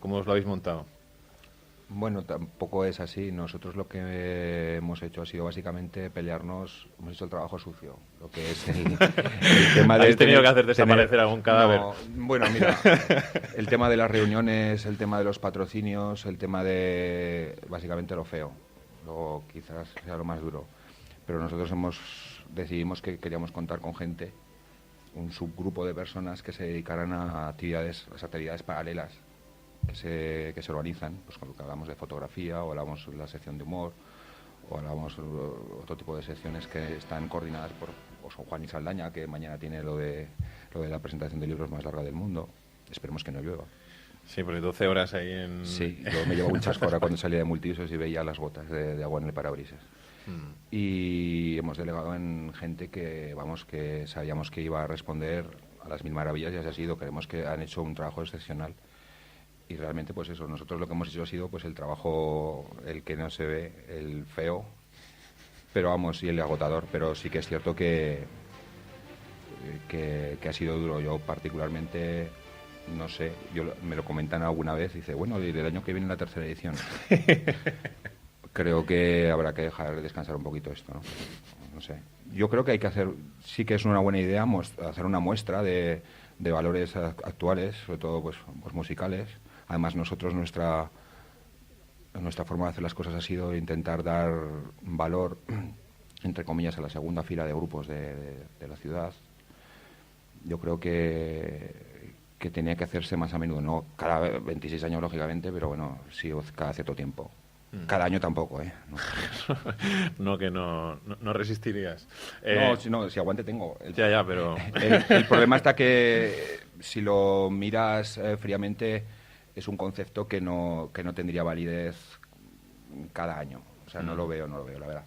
¿Cómo os lo habéis montado? Bueno, tampoco es así. Nosotros lo que hemos hecho ha sido básicamente pelearnos, hemos hecho el trabajo sucio, lo que es el tema de... ¿Habéis tenido que hacer desaparecer algún cadáver? No, bueno, mira, el tema de las reuniones, el tema de los patrocinios, el tema de básicamente lo feo, luego quizás sea lo más duro. Pero nosotros decidimos que queríamos contar con gente, un subgrupo de personas que se dedicaran a actividades paralelas que se organizan, pues con lo que hablamos de fotografía, o hablamos de la sección de humor, o hablamos otro tipo de secciones que están coordinadas por Juan y Saldaña, que mañana tiene lo de la presentación de libros más larga del mundo. Esperemos que no llueva. Sí, porque 12 horas ahí en... Sí, yo me llevo un chasco ahora cuando salía de multiusos y veía las gotas de agua en el parabrisas. Y hemos delegado en gente que sabíamos que iba a responder a las mil maravillas, y así ha sido. Creemos que han hecho un trabajo excepcional. Y realmente, pues eso, nosotros lo que hemos hecho ha sido pues el trabajo, el que no se ve, el feo, pero vamos, y el agotador. Pero sí que es cierto que ha sido duro. Yo particularmente, no sé, me lo comentan alguna vez, dice, bueno, del año que viene la tercera edición. Creo que habrá que dejar descansar un poquito esto, ¿no? No sé. Yo creo que hay que sí que es una buena idea hacer una muestra de valores actuales, sobre todo pues musicales. Además, nosotros, nuestra forma de hacer las cosas ha sido intentar dar valor, entre comillas, a la segunda fila de grupos de la ciudad. Yo creo que tenía que hacerse más a menudo, no cada 26 años, lógicamente, pero bueno, sí cada cierto tiempo. Cada año tampoco, ¿eh? No, que no resistirías. No, si aguante tengo. Ya, pero... El problema está que si lo miras fríamente, es un concepto que no tendría validez cada año. O sea, no lo veo, la verdad.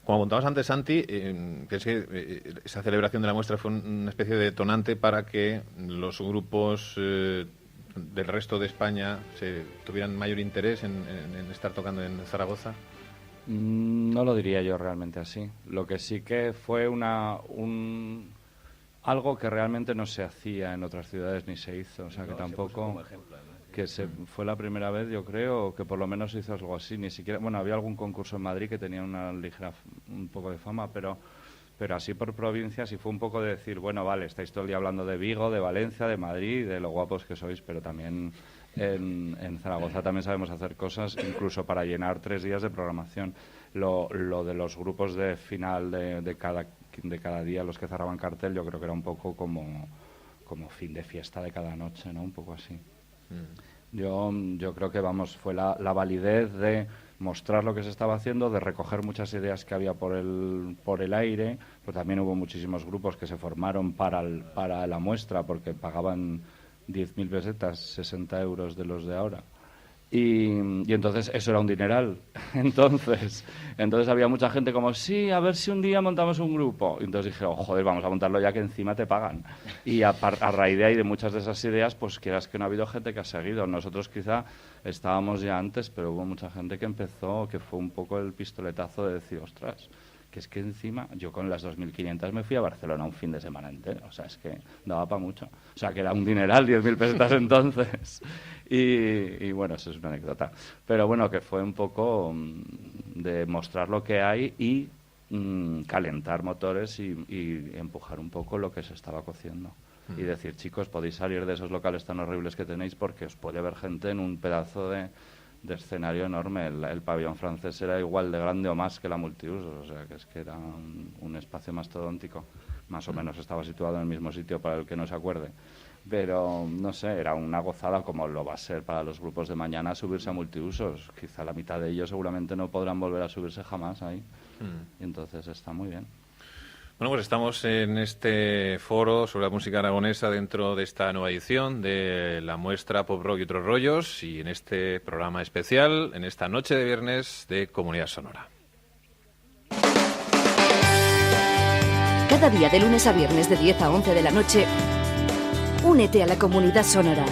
Como apuntabas antes, Santi, ¿crees que esa celebración de la muestra fue una especie de detonante para que los grupos del resto de España tuvieran mayor interés en estar tocando en Zaragoza? No lo diría yo realmente así. Lo que sí que fue algo que realmente no se hacía en otras ciudades ni se hizo. O sea, que tampoco... fue la primera vez, yo creo, que por lo menos hizo algo así. Ni siquiera... Bueno, había algún concurso en Madrid que tenía un poco de fama, pero así por provincias, y fue un poco de decir, bueno, vale, estáis todo el día hablando de Vigo, de Valencia, de Madrid, de lo guapos que sois, pero también en Zaragoza también sabemos hacer cosas, incluso para llenar 3 días de programación. Lo de los grupos de final de cada día, los que cerraban cartel, yo creo que era un poco como fin de fiesta de cada noche, ¿no? Un poco así. Yo creo que, fue la validez de mostrar lo que se estaba haciendo, de recoger muchas ideas que había por el aire, pues también hubo muchísimos grupos que se formaron para la muestra porque pagaban 10.000 pesetas, 60 euros de los de ahora. Y entonces eso era un dineral. Entonces había mucha gente como, sí, a ver si un día montamos un grupo. Y entonces dijeron, joder, vamos a montarlo ya que encima te pagan. Y a raíz de ahí, de muchas de esas ideas, pues quieras que no ha habido gente que ha seguido. Nosotros quizá estábamos ya antes, pero hubo mucha gente que empezó, que fue un poco el pistoletazo de decir, ostras, que es que encima yo con las 2.500 me fui a Barcelona un fin de semana entero. O sea, es que daba para mucho. O sea, que era un dineral, 10.000 pesetas entonces. Y bueno, eso es una anécdota. Pero bueno, que fue un poco de mostrar lo que hay y calentar motores y empujar un poco lo que se estaba cociendo. Y decir, chicos, podéis salir de esos locales tan horribles que tenéis porque os puede ver gente en un pedazo de escenario enorme. El pabellón francés era igual de grande o más que la multiusos, o sea, que es que era un espacio mastodóntico. Más o menos estaba situado en el mismo sitio, para el que no se acuerde. Pero, no sé, era una gozada, como lo va a ser para los grupos de mañana subirse a multiusos. Quizá la mitad de ellos seguramente no podrán volver a subirse jamás ahí. Y entonces está muy bien. Bueno, pues estamos en este foro sobre la música aragonesa dentro de esta nueva edición de la muestra Pop Rock y otros rollos, y en este programa especial, en esta noche de viernes de Comunidad Sonora. Cada día de lunes a viernes de 10 a 11 de la noche, únete a la Comunidad Sonora.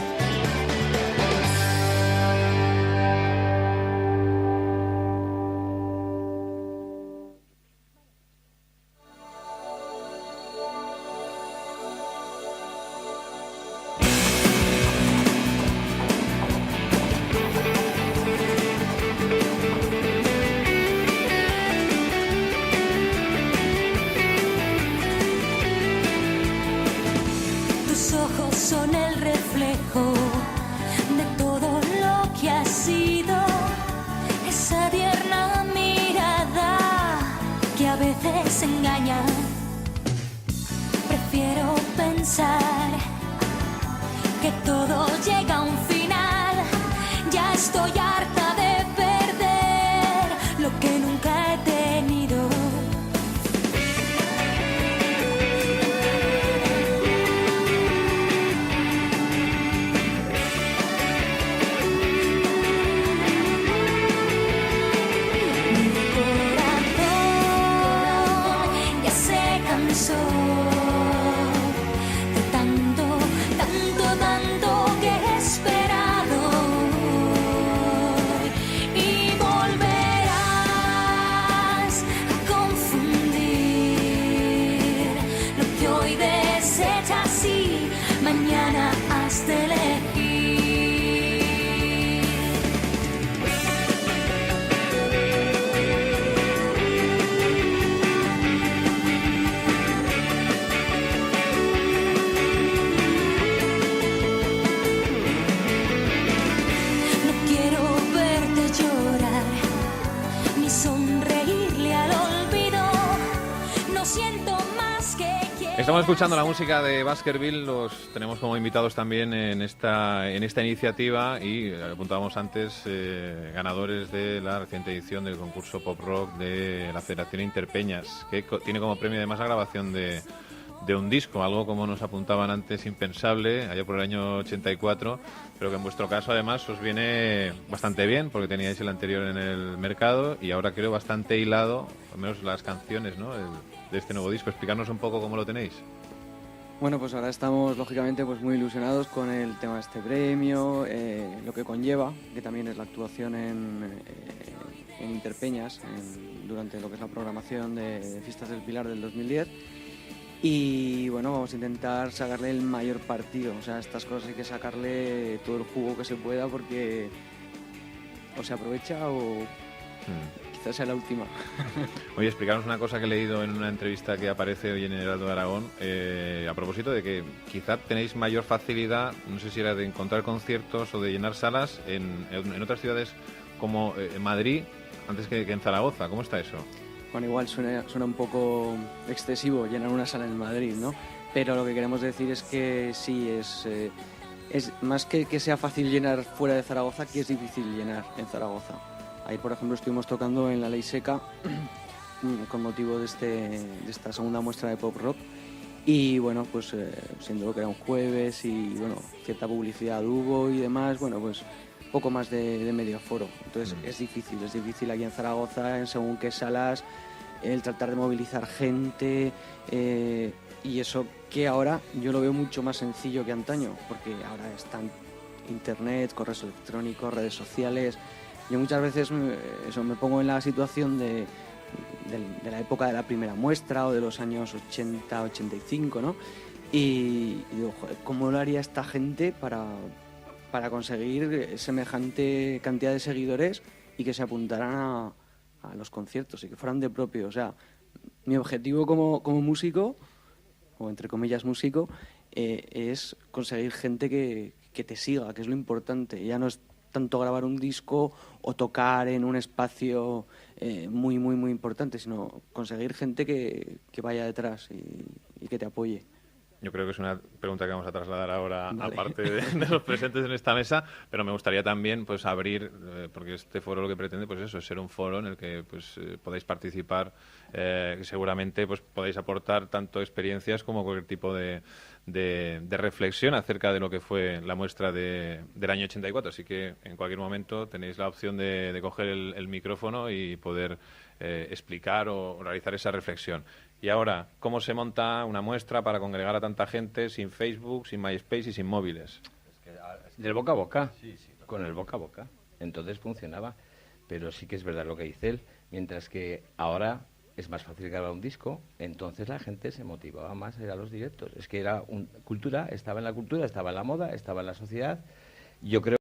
engañan. Prefiero pensar que todo llega a un final. Ya estoy harta de perder lo que nunca he tenido. Estamos escuchando la música de Baskerville, los tenemos como invitados también en esta iniciativa y apuntábamos antes ganadores de la reciente edición del concurso Pop Rock de la Federación Interpeñas, que tiene como premio además la grabación de un disco, algo como nos apuntaban antes impensable, allá por el año 84, pero que en vuestro caso además os viene bastante bien, porque teníais el anterior en el mercado y ahora creo bastante hilado, al menos las canciones, ¿no?, de este nuevo disco. Explicarnos un poco cómo lo tenéis. Bueno, pues ahora estamos lógicamente pues muy ilusionados con el tema de este premio, lo que conlleva, que también es la actuación en Interpeñas durante lo que es la programación de Fiestas del Pilar del 2010. Y bueno, vamos a intentar sacarle el mayor partido. O sea, estas cosas hay que sacarle todo el jugo que se pueda, porque o se aprovecha o quizás sea la última. Oye, explicarnos una cosa que he leído en una entrevista que aparece hoy en el Heraldo de Aragón, a propósito de que quizá tenéis mayor facilidad, no sé si era de encontrar conciertos o de llenar salas en otras ciudades como Madrid antes que en Zaragoza. ¿Cómo está eso? Bueno, igual suena un poco excesivo llenar una sala en Madrid, ¿no? Pero lo que queremos decir es que sí, es más que sea fácil llenar fuera de Zaragoza, que es difícil llenar en Zaragoza. Ahí, por ejemplo, estuvimos tocando en la Ley Seca con motivo de esta segunda muestra de Pop Rock. Y bueno, pues siendo lo que era un jueves y bueno, cierta publicidad hubo y demás, bueno, pues poco más de medio aforo. Entonces es difícil aquí en Zaragoza, en según qué salas, el tratar de movilizar gente y eso que ahora yo lo veo mucho más sencillo que antaño, porque ahora están internet, correos electrónicos, redes sociales. Yo muchas veces me pongo en la situación de la época de la primera muestra o de los años 80, 85, ¿no? Y digo, joder, ¿cómo lo haría esta gente para conseguir semejante cantidad de seguidores y que se apuntaran a los conciertos y que fueran de propio? O sea, mi objetivo como músico, o entre comillas músico, es conseguir gente que te siga, que es lo importante. Ya no es tanto grabar un disco o tocar en un espacio muy, muy, muy importante, sino conseguir gente que vaya detrás y que te apoye. Yo creo que es una pregunta que vamos a trasladar ahora, vale, aparte de los presentes en esta mesa, pero me gustaría también pues abrir, porque este foro lo que pretende pues eso, es ser un foro en el que pues podáis participar, que seguramente pues podáis aportar tanto experiencias como cualquier tipo de reflexión acerca de lo que fue la muestra del año 84. Así que en cualquier momento tenéis la opción de coger el micrófono y poder explicar o realizar esa reflexión. Y ahora, ¿cómo se monta una muestra para congregar a tanta gente sin Facebook, sin MySpace y sin móviles? Del boca a boca, con el boca a boca. Entonces funcionaba. Pero sí que es verdad lo que dice él. Mientras que ahora es más fácil grabar un disco, entonces la gente se motivaba más a ir a los directos. Es que era cultura, estaba en la cultura, estaba en la moda, estaba en la sociedad. Yo creo